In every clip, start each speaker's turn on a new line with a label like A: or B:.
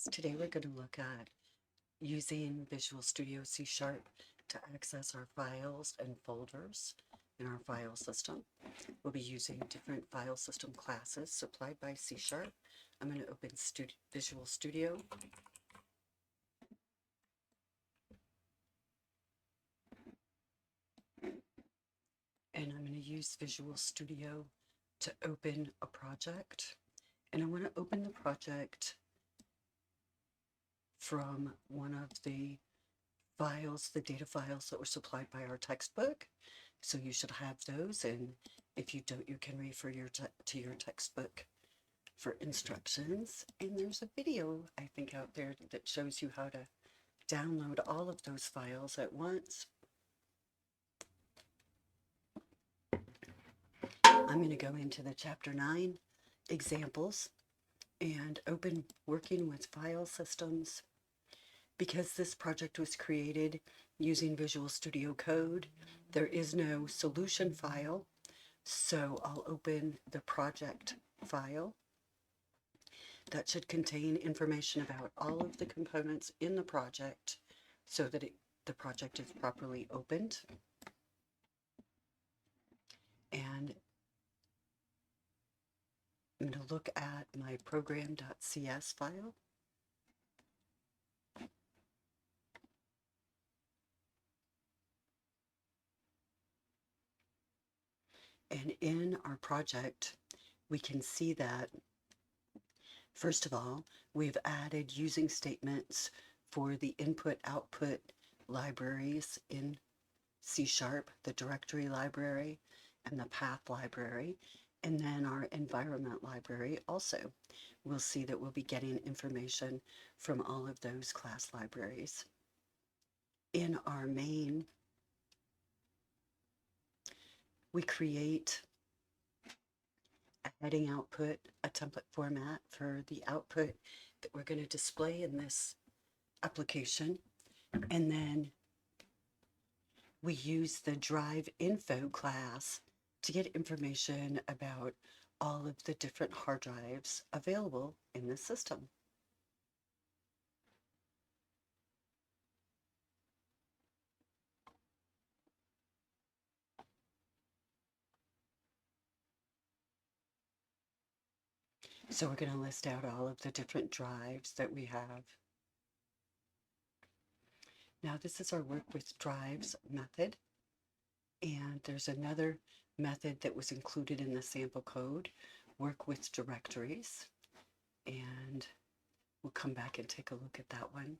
A: Today we're going to look at using Visual Studio C# to access our files and folders in our file system. We'll be using different file system classes supplied by C#. I'm going to open Visual Studio. And I'm going to use Visual Studio to open a project. And I want to open the project from one of the files, the data files that were supplied by our textbook. So you should have those, and if you don't, you can refer to your textbook for instructions. And there's a video, I think, out there that shows you how to download all of those files at once. I'm going to go into the Chapter 9 examples and open working with file systems. Because this project was created using Visual Studio Code, there is no solution file, so I'll open the project file. That should contain information about all of the components in the project so that the project is properly opened. And I'm going to look at my program.cs file. And in our project, we can see that, first of all, we've added using statements for the input-output libraries in C#, the directory library and the path library, and then our environment library also. We'll see that we'll be getting information from all of those class libraries. In our main, we create a heading output, a template format for the output that we're going to display in this application. And then we use the drive info class to get information about all of the different hard drives available in the system. So we're going to list out all of the different drives that we have. Now this is our work with drives method, and there's another method that was included in the sample code, work with directories, and we'll come back and take a look at that one.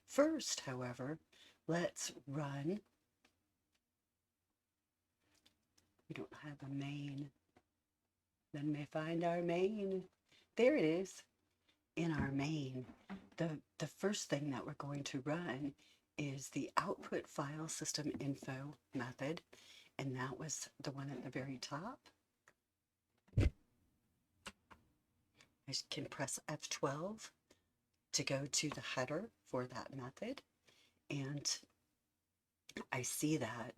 A: First, however, let's run. We don't have a main. Let me find our main. There it is. In our main, the first thing that we're going to run is the output file system info method, and that was the one at the very top. I can press F12 to go to the header for that method, and I see that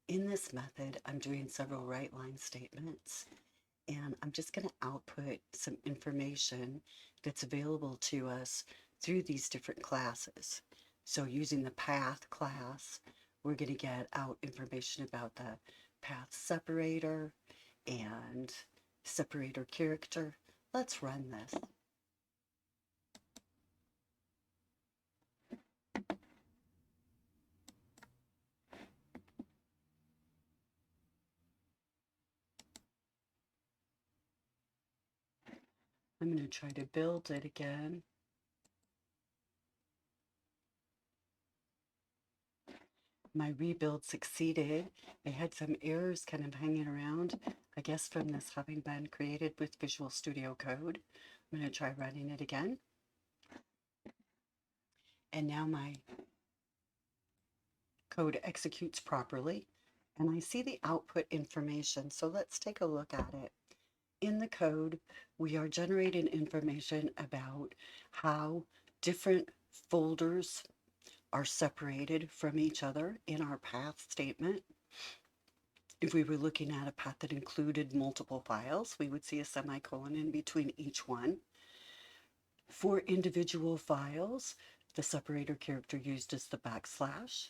A: in this method I'm doing several write line statements, and I'm just going to output some information that's available to us through these different classes. So using the path class, we're going to get out information about the path separator and separator character. Let's run this. I'm going to try to build it again. My rebuild succeeded. I had some errors kind of hanging around, I guess from this having been created with Visual Studio Code. I'm going to try running it again. And now my code executes properly, and I see the output information. So let's take a look at it. In the code, we are generating information about how different folders are separated from each other in our path statement. If we were looking at a path that included multiple files, we would see a semicolon in between each one. For individual files, the separator character used is the backslash.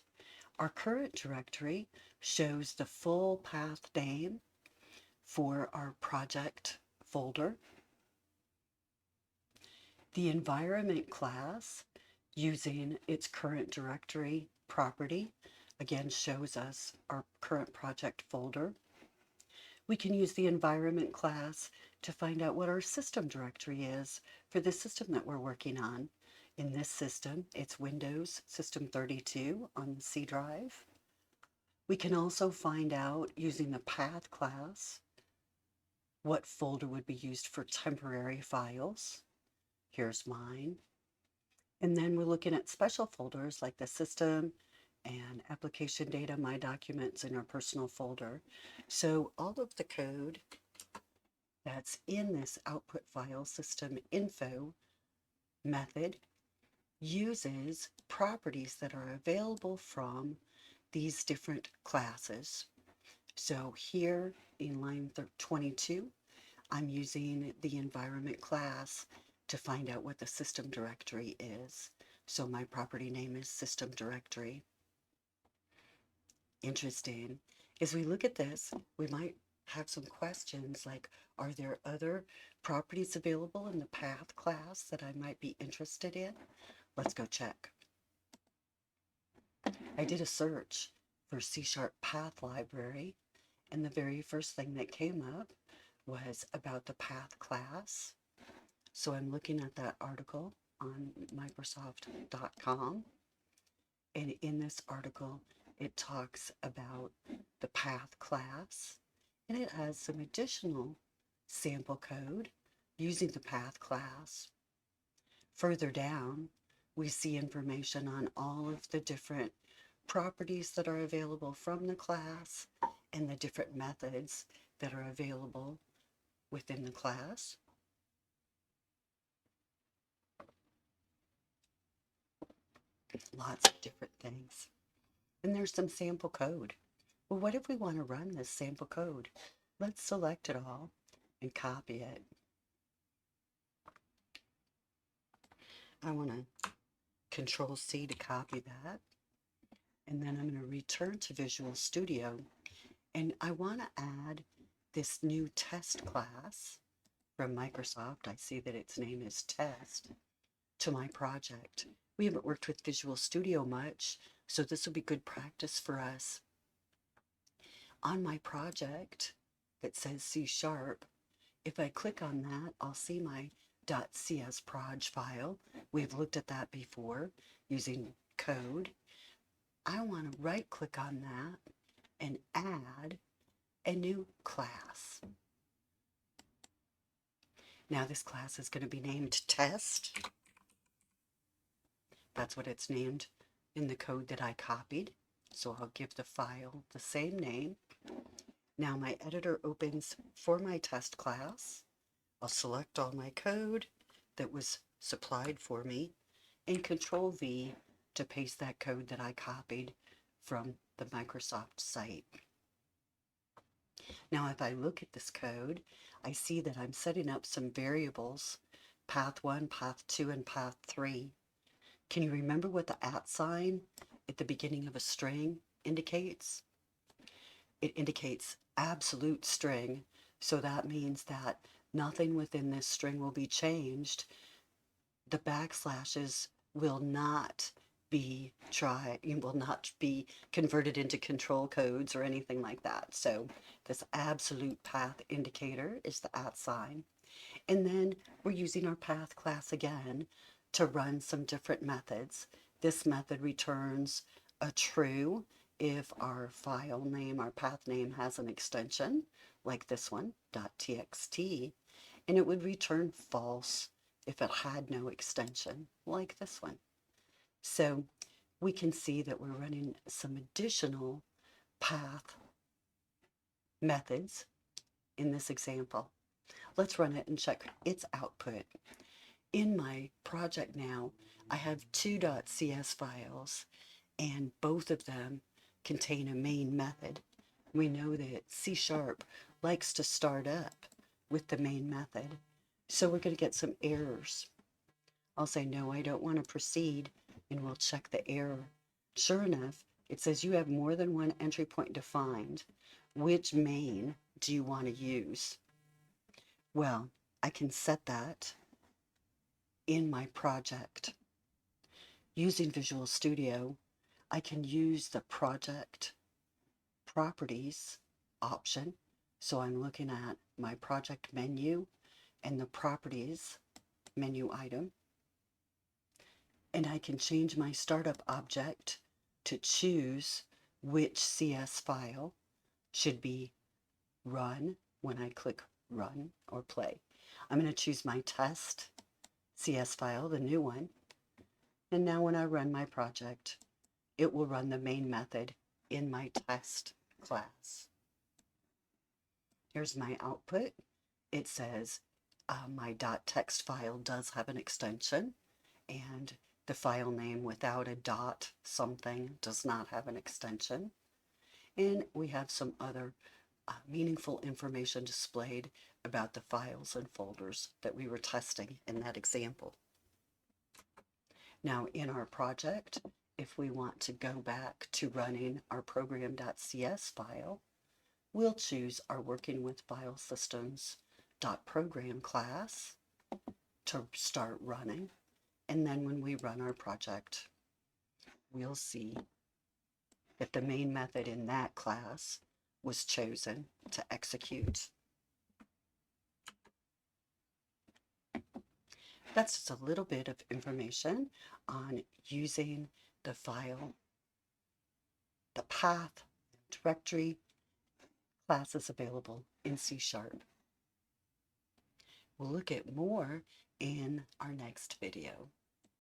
A: Our current directory shows the full path name for our project folder. The environment class, using its current directory property, again shows us our current project folder. We can use the environment class to find out what our system directory is for the system that we're working on. In this system, it's Windows System 32 on the C drive. We can also find out, using the path class, what folder would be used for temporary files. Here's mine. And then we're looking at special folders like the system and application data, my documents, and our personal folder. So all of the code that's in this output file system info method uses properties that are available from these different classes. So here in line 22, I'm using the environment class to find out what the system directory is. So my property name is system directory. Interesting. As we look at this, we might have some questions like, are there other properties available in the path class that I might be interested in? Let's go check. I did a search for C# path library, and the very first thing that came up was about the path class. So I'm looking at that article on Microsoft.com, and in this article it talks about the path class, and it has some additional sample code using the path class. Further down, we see information on all of the different properties that are available from the class and the different methods that are available within the class. Lots of different things. And there's some sample code. Well, what if we want to run this sample code? Let's select it all and copy it. I want to Control C to copy that. And then I'm going to return to Visual Studio. And I want to add this new test class from Microsoft. I see that its name is test to my project. We haven't worked with Visual Studio much, so this will be good practice for us. On my project that says C#, if I click on that, I'll see my .csproj file. We've looked at that before using code. I want to right click on that and add a new class. Now this class is going to be named test. That's what it's named in the code that I copied. So I'll give the file the same name. Now my editor opens for my test class. I'll select all my code that was supplied for me and Control V to paste that code that I copied from the Microsoft site. Now if I look at this code, I see that I'm setting up some variables, path 1, path 2, and path 3. Can you remember what the @ sign at the beginning of a string indicates? It indicates absolute string, so that means that nothing within this string will be changed. The backslashes will not be converted into control codes or anything like that. So this absolute path indicator is the @ sign. And then we're using our path class again to run some different methods. This method returns a true if our file name, our path name, has an extension, like this one, .txt, and it would return false if it had no extension, like this one. So we can see that we're running some additional path methods in this example. Let's run it and check its output. In my project now, I have 2 .cs files, and both of them contain a main method. We know that C# likes to start up with the main method, so we're going to get some errors. I'll say, no, I don't want to proceed, and we'll check the error. Sure enough, it says you have more than one entry point defined. Which main do you want to use? Well, I can set that in my project. Using Visual Studio, I can use the project properties option. So I'm looking at my project menu and the properties menu item. And I can change my startup object to choose which CS file should be run when I click run or play. I'm going to choose my test CS file, the new one. And now when I run my project, it will run the main method in my test class. Here's my output. It says my .text file does have an extension, and the file name without a dot something does not have an extension. And we have some other meaningful information displayed about the files and folders that we were testing in that example. Now in our project, if we want to go back to running our program.cs file, we'll choose our Working with File Systems .program class to start running. And then when we run our project, we'll see that the main method in that class was chosen to execute. That's just a little bit of information on using the file, the path, directory, classes available in C#. We'll look at more in our next video.